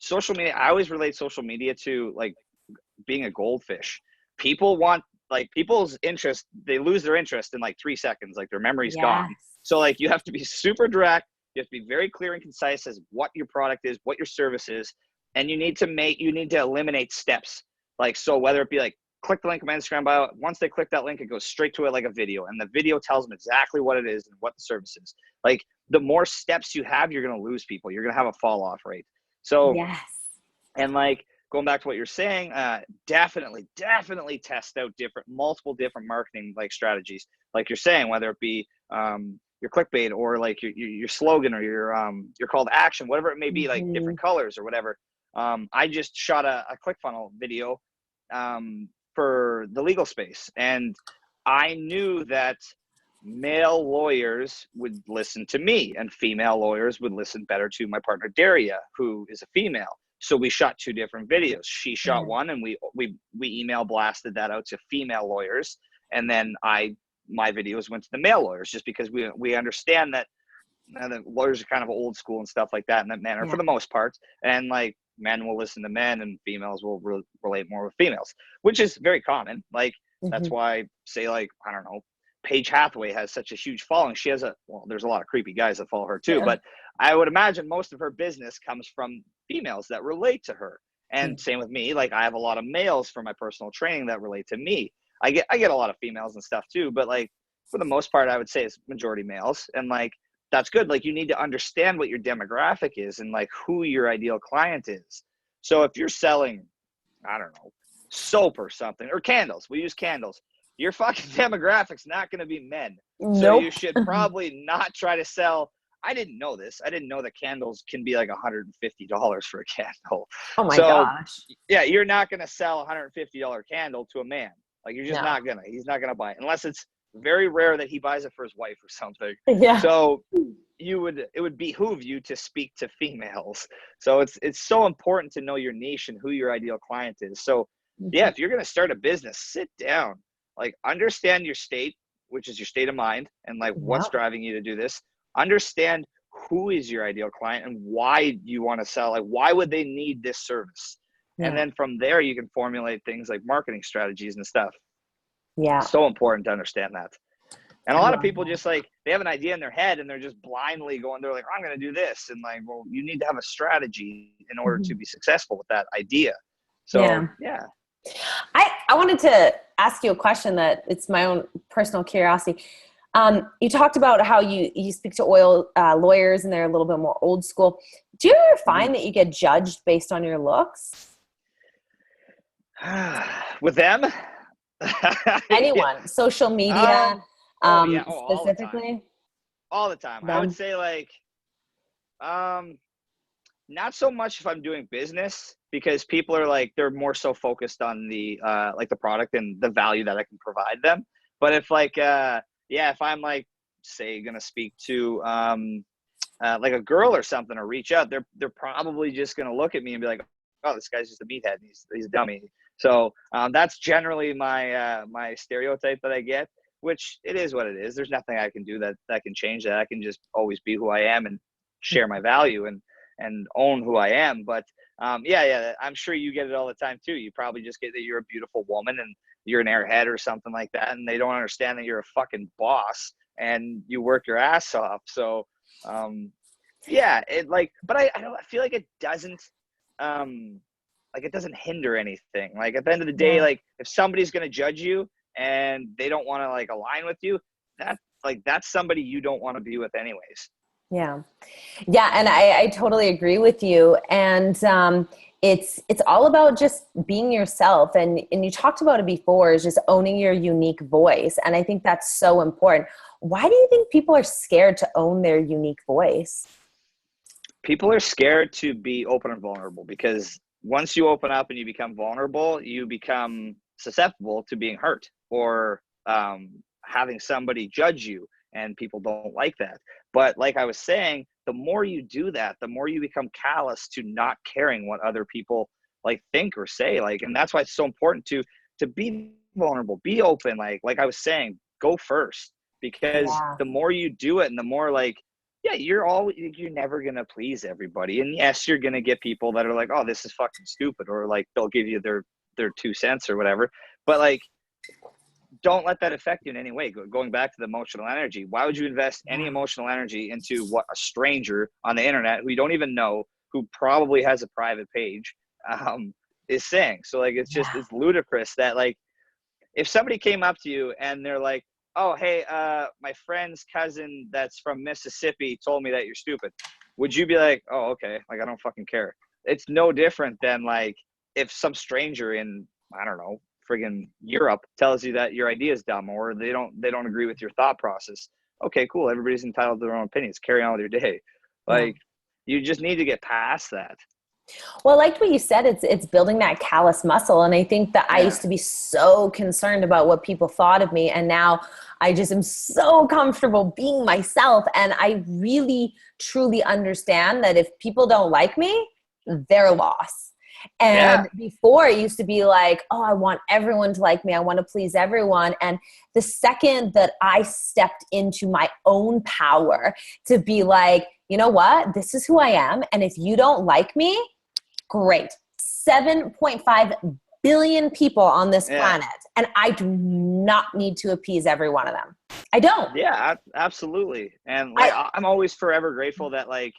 social media, I always relate social media to like being a goldfish. People want, like, people's interest, they lose their interest in like 3 seconds, like their memory's gone. So like, you have to be super direct. You have to be very clear and concise as what your product is, what your service is. and you need to eliminate steps. Like, so whether it be like, click the link in my Instagram bio. Once they click that link, it goes straight to it like a video, and the video tells them exactly what it is and what the service is. Like, the more steps you have, you're going to lose people. You're going to have a fall off rate. So, Yes. and like going back to what you're saying, definitely test out multiple different marketing like strategies. Like you're saying, whether it be your clickbait or like your slogan or your call to action, whatever it may be, like different colors or whatever. I just shot a ClickFunnels video for the legal space, and I knew that male lawyers would listen to me and female lawyers would listen better to my partner Daria, who is a female. So we shot 2 different videos. She shot one, and we email blasted that out to female lawyers, and then my videos went to the male lawyers, just because we understand that the lawyers are kind of old school and stuff like that in that manner for the most part, and like men will listen to men and females will relate more with females, which is very common. Like that's why, say, like, I don't know, Paige Hathaway has such a huge following. She has there's a lot of creepy guys that follow her too, but I would imagine most of her business comes from females that relate to her. And same with me. Like, I have a lot of males for my personal training that relate to me. I get a lot of females and stuff too, but like for the most part, I would say it's majority males. And like, that's good. Like, you need to understand what your demographic is and like who your ideal client is. So if you're selling, I don't know, soap or something, or candles, we use candles, your fucking demographic's not going to be men. So you should probably not try to sell. I didn't know this. I didn't know that candles can be like $150 for a candle. Oh my gosh. Yeah, you're not going to sell a $150 candle to a man. Like, you're just not going to. He's not going to buy it, unless it's very rare that he buys it for his wife or something. Yeah. So it would behoove you to speak to females. So it's so important to know your niche and who your ideal client is. So yeah, if you're going to start a business, sit down, like, understand your state, which is your state of mind, and like what's driving you to do this. Understand who is your ideal client and why you want to sell. Like, why would they need this service? And then from there, you can formulate things like marketing strategies and stuff. Yeah. So important to understand that. And a lot of people just like, they have an idea in their head and they're just blindly going, they're like, I'm going to do this. And like, well, you need to have a strategy in order to be successful with that idea. So yeah. I wanted to ask you a question that it's my own personal curiosity. You talked about how you speak to lawyers and they're a little bit more old school. Do you ever find that you get judged based on your looks? With them? Anyone, social media, specifically? All the time. I would say like, not so much if I'm doing business, because people are like, they're more so focused on the like the product and the value that I can provide them. But if like if I'm like, say, gonna speak to like a girl or something, or reach out, they're probably just gonna look at me and be like, oh, this guy's just a meathead, he's a dummy. So that's generally my my stereotype that I get, which it is what it is. There's nothing I can do that can change that. I can just always be who I am and share my value and own who I am. But I'm sure you get it all the time too. You probably just get that you're a beautiful woman and you're an airhead or something like that, and they don't understand that you're a fucking boss and you work your ass off. So but I feel like it doesn't it doesn't hinder anything. Like, at the end of the day, like, if somebody's going to judge you and they don't want to like align with you, that's somebody you don't want to be with anyways. Yeah. And I totally agree with you. And it's all about just being yourself. And you talked about it before, is just owning your unique voice. And I think that's so important. Why do you think people are scared to own their unique voice? People are scared to be open and vulnerable, because once you open up and you become vulnerable, you become susceptible to being hurt or having somebody judge you, and people don't like that. But like I was saying, the more you do that, the more you become callous to not caring what other people like think or say. Like, and that's why it's so important to be vulnerable, be open. Like I was saying, go first, because the more you do it and the more like, you're never going to please everybody. And yes, you're going to get people that are like, oh, this is fucking stupid, or like they'll give you their 2 cents or whatever. But like, don't let that affect you in any way. Going back to the emotional energy, why would you invest any emotional energy into what a stranger on the internet who you don't even know, who probably has a private page, is saying. So like, it's just, it's ludicrous that like, if somebody came up to you and they're like, oh, hey, my friend's cousin that's from Mississippi told me that you're stupid, would you be like, oh, okay, like, I don't fucking care? It's no different than like if some stranger in, I don't know, friggin' Europe tells you that your idea is dumb, or they don't agree with your thought process. Okay, cool. Everybody's entitled to their own opinions. Carry on with your day. Like, you just need to get past that. Well, I liked what you said. It's building that callous muscle. And I think that I used to be so concerned about what people thought of me. And now I just am so comfortable being myself. And I really, truly understand that if people don't like me, they're lost. And before it used to be like, oh, I want everyone to like me. I want to please everyone. And the second that I stepped into my own power to be like, you know what, this is who I am. And if you don't like me, great. 7.5 billion people on this planet. And I do not need to appease every one of them. I don't. Yeah, absolutely. And like, I'm always forever grateful that like,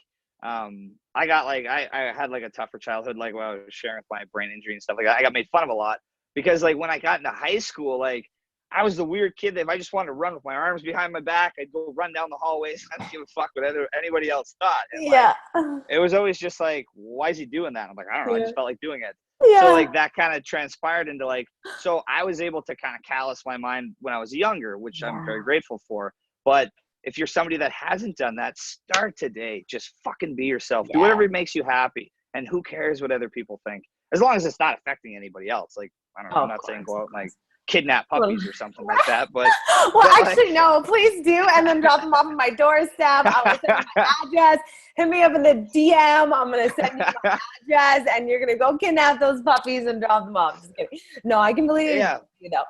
I got like, I had like a tougher childhood, like when I was sharing with my brain injury and stuff like that. I got made fun of a lot because like when I got into high school, like I was the weird kid that if I just wanted to run with my arms behind my back, I'd go run down the hallways. I didn't give a fuck what anybody else thought. And like, it was always just like, why is he doing that? I'm like, I don't know. I just felt like doing it. So like that kind of transpired into like, so I was able to kind of callous my mind when I was younger, which I'm very grateful for. But if you're somebody that hasn't done that, start today. Just fucking be yourself. Do whatever makes you happy. And who cares what other people think? As long as it's not affecting anybody else. Like, I don't know. I'm not saying go out and like kidnap puppies or something like that. But actually, no, please do. And then drop them off at my doorstep. I'll send you my address. Hit me up in the DM. I'm going to send you my address and you're going to go kidnap those puppies and drop them off. Just kidding. No, I completely agree, you know.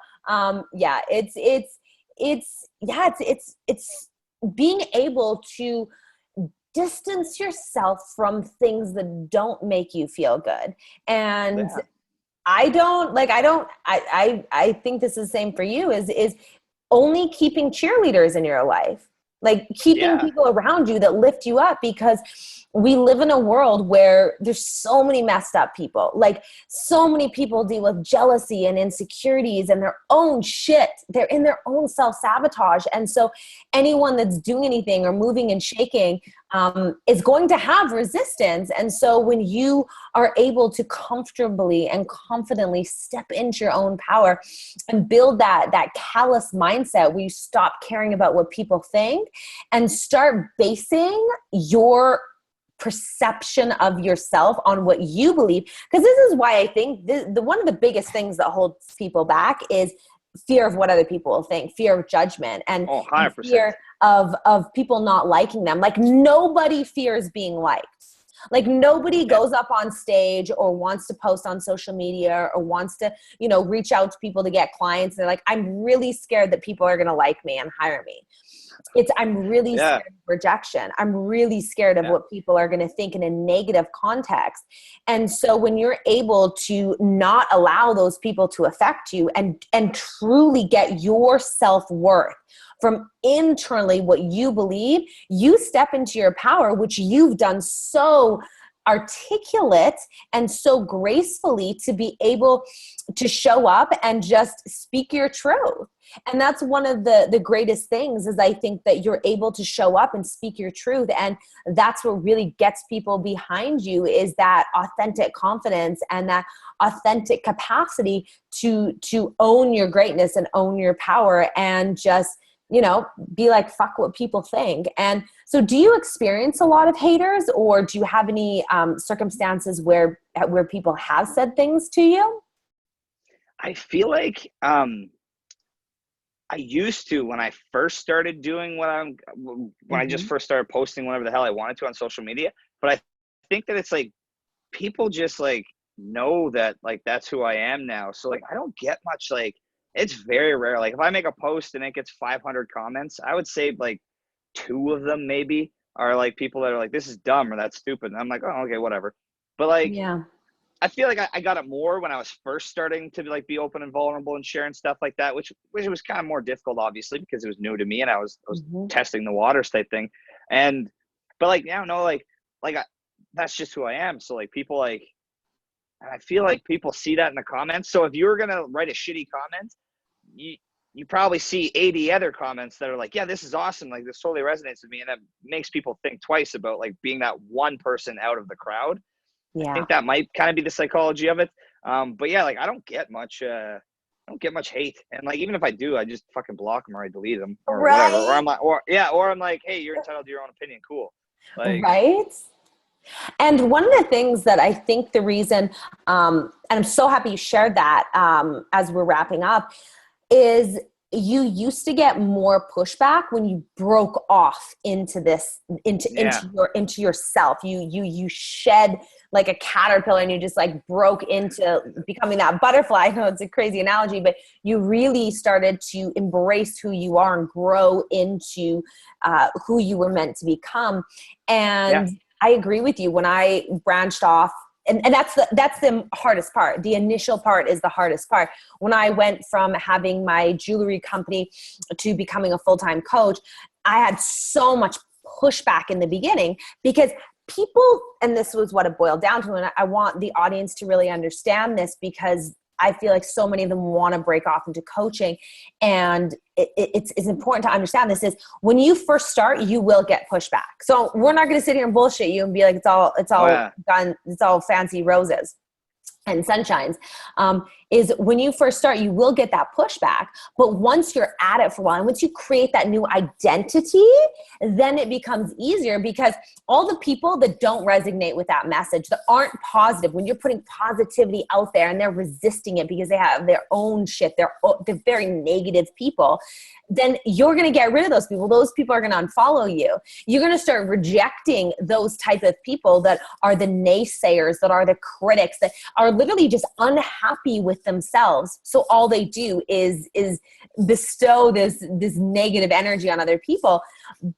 It's being able to distance yourself from things that don't make you feel good. And I think this is the same for you is only keeping cheerleaders in your life, like keeping people around you that lift you up, because we live in a world where there's so many messed up people. Like so many people deal with jealousy and insecurities and their own shit. They're in their own self-sabotage. And so anyone that's doing anything or moving and shaking is going to have resistance. And so when you are able to comfortably and confidently step into your own power and build that callous mindset where you stop caring about what people think and start basing your perception of yourself on what you believe. Because this is why I think the one of the biggest things that holds people back is fear of what other people will think, fear of judgment, and, and fear of people not liking them. Like nobody fears being liked. Like nobody goes up on stage or wants to post on social media or wants to, you know, reach out to people to get clients. They're like, I'm really scared that people are going to like me and hire me. I'm really scared of rejection. I'm really scared of what people are going to think in a negative context. And so when you're able to not allow those people to affect you and truly get your self-worth from internally what you believe, you step into your power, which you've done so articulate and so gracefully to be able to show up and just speak your truth. And that's one of the greatest things is I think that you're able to show up and speak your truth. And that's what really gets people behind you is that authentic confidence and that authentic capacity to own your greatness and own your power and just, you know, be like, fuck what people think. And so do you experience a lot of haters, or do you have any circumstances where people have said things to you? I feel like I used to when I first started doing when I just first started posting whatever the hell I wanted to on social media. But I think that it's like people just like know that like that's who I am now. So like I don't get much like. It's very rare. Like if I make a post and it gets 500 comments, I would say like 2 of them maybe are like people that are like, this is dumb or that's stupid. And I'm like, oh, okay, whatever. But like, I feel like I got it more when I was first starting to like be open and vulnerable and sharing stuff like that, which was kind of more difficult, obviously, because it was new to me and I was testing the waters type thing. But like now, no, like that's just who I am. So like people like, and I feel like people see that in the comments. So if you were going to write a shitty comment, you probably see 80 other comments that are like, yeah, this is awesome. Like this totally resonates with me. And that makes people think twice about like being that one person out of the crowd. I Yeah. think that might kind of be the psychology of it. But yeah, like I don't get much hate. And like, even if I do, I just fucking block them or I delete them or whatever. Or I'm like, or I'm like, hey, you're entitled to your own opinion. Cool. Like, Right. And one of the things that I think the reason, and I'm so happy you shared that as we're wrapping up, is you used to get more pushback when you broke off into this, into yourself. You shed like a caterpillar and you just like broke into becoming that butterfly. I know it's a crazy analogy, but you really started to embrace who you are and grow into who you were meant to become. And I agree with you. When I branched off, and that's the hardest part. The initial part is the hardest part. When I went from having my jewelry company to becoming a full-time coach, I had so much pushback in the beginning because people, and this was what it boiled down to, and I want the audience to really understand this because I feel like so many of them want to break off into coaching. And it's important to understand this is when you first start, you will get pushback. So we're not going to sit here and bullshit you and be like, it's all done. It's all fancy roses and sunshines. Is when you first start, you will get that pushback. But once you're at it for a while, and once you create that new identity, then it becomes easier because all the people that don't resonate with that message, that aren't positive, when you're putting positivity out there and they're resisting it because they have their own shit, they're very negative people, then you're going to get rid of those people. Those people are going to unfollow you. You're going to start rejecting those type of people that are the naysayers, that are the critics, that are literally just unhappy with themselves. So all they do is bestow this negative energy on other people.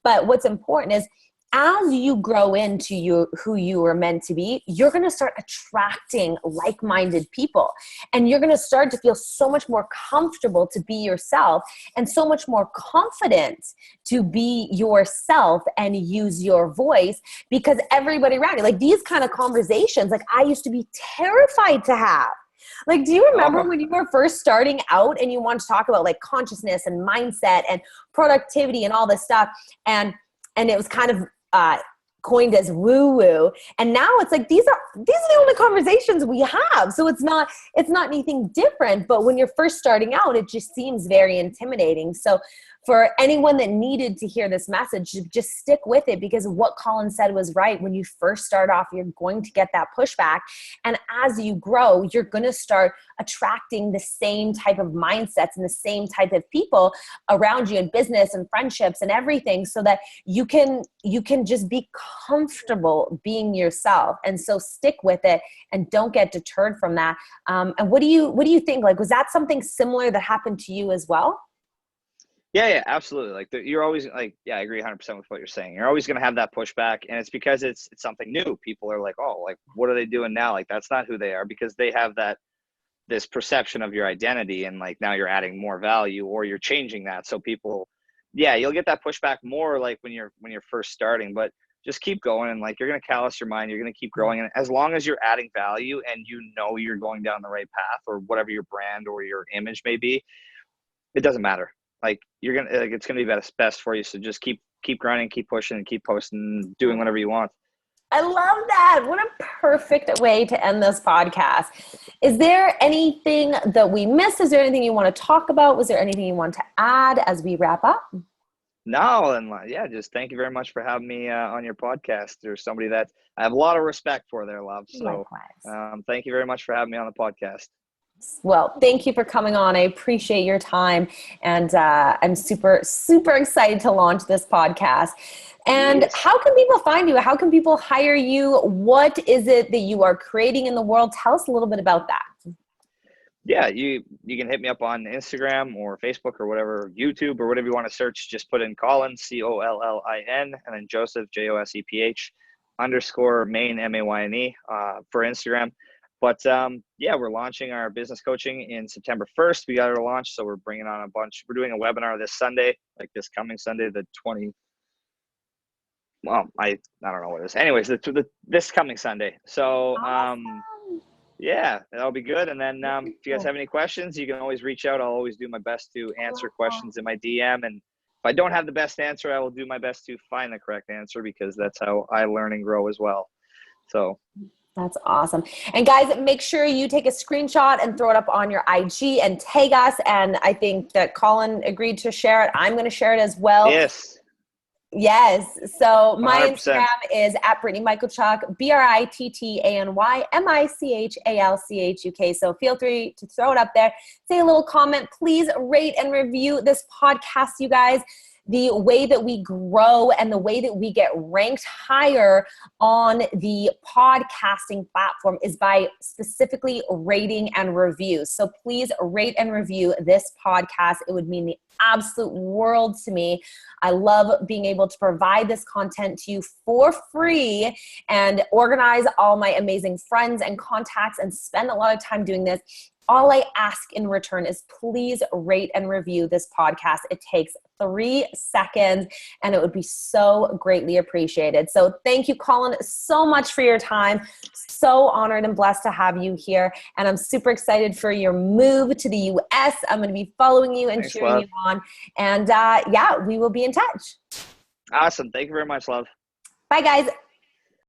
But what's important is as you grow into who you are meant to be, you're going to start attracting like-minded people. And you're going to start to feel so much more comfortable to be yourself and so much more confident to be yourself and use your voice because everybody around you, like these kind of conversations, like I used to be terrified to have. Like, do you remember when you were first starting out and you wanted to talk about like consciousness and mindset and productivity and all this stuff? And it was kind of coined as woo-woo. And now it's like, these are the only conversations we have. So it's not anything different. But when you're first starting out, it just seems very intimidating. So for anyone that needed to hear this message, just stick with it because what Collin said was right. When you first start off, you're going to get that pushback. And as you grow, you're going to start attracting the same type of mindsets and the same type of people around you in business and friendships and everything so that you can just be comfortable being yourself. And so stick with it and don't get deterred from that. And what do you think? Like, was that something similar that happened to you as well? Yeah, absolutely. Like you're always like, yeah, I agree 100% with what you're saying. You're always going to have that pushback, and it's because it's something new. People are like, oh, like what are they doing now? Like that's not who they are because they have this perception of your identity, and like now you're adding more value or you're changing that. So people, yeah, you'll get that pushback more like when you're first starting, but just keep going and like you're going to callous your mind. You're going to keep growing, and as long as you're adding value and you know you're going down the right path or whatever your brand or your image may be, it doesn't matter. Like you're gonna, like it's gonna be best for you. So just keep grinding, keep pushing, and keep posting, doing whatever you want. I love that. What a perfect way to end this podcast. Is there anything that we missed? Is there anything you want to talk about? Was there anything you want to add as we wrap up? No, and yeah, just thank you very much for having me on your podcast. There's somebody that I have a lot of respect for there, love. So thank you very much for having me on the podcast. Well, thank you for coming on. I appreciate your time. And I'm super, super excited to launch this podcast. And how can people find you? How can people hire you? What is it that you are creating in the world? Tell us a little bit about that. Yeah, you can hit me up on Instagram or Facebook or whatever, YouTube or whatever you want to search. Just put in Collin, Collin, and then Joseph, Joseph _ Maine, Mayne, for Instagram. But yeah, we're launching our business coaching in September 1st. We got our launch, so we're bringing on we're doing a webinar this Sunday, like this coming Sunday, the well, I don't know what it is. Anyways, this coming Sunday. So, Awesome. yeah, that'll be good. And then if you guys have any questions, you can always reach out. I'll always do my best to answer questions in my DM. And if I don't have the best answer, I will do my best to find the correct answer, because that's how I learn and grow as well. So that's awesome. And guys, make sure you take a screenshot and throw it up on your IG and tag us. And I think that Collin agreed to share it. I'm going to share it as well. yes. Yes. So my 100%. Instagram is at Brittany Michalchuk, BrittanyMichalchuk. So feel free to throw it up there. Say a little comment. Please rate and review this podcast, you guys. The way that we grow and the way that we get ranked higher on the podcasting platform is by specifically rating and reviews. So please rate and review this podcast. It would mean the absolute world to me. I love being able to provide this content to you for free and organize all my amazing friends and contacts and spend a lot of time doing this. All I ask in return is please rate and review this podcast. It takes 3 seconds and it would be so greatly appreciated. So thank you, Collin, so much for your time. So honored and blessed to have you here. And I'm super excited for your move to the US. I'm going to be following you and cheering you on. And yeah, we will be in touch. Awesome. Thank you very much, love. Bye, guys.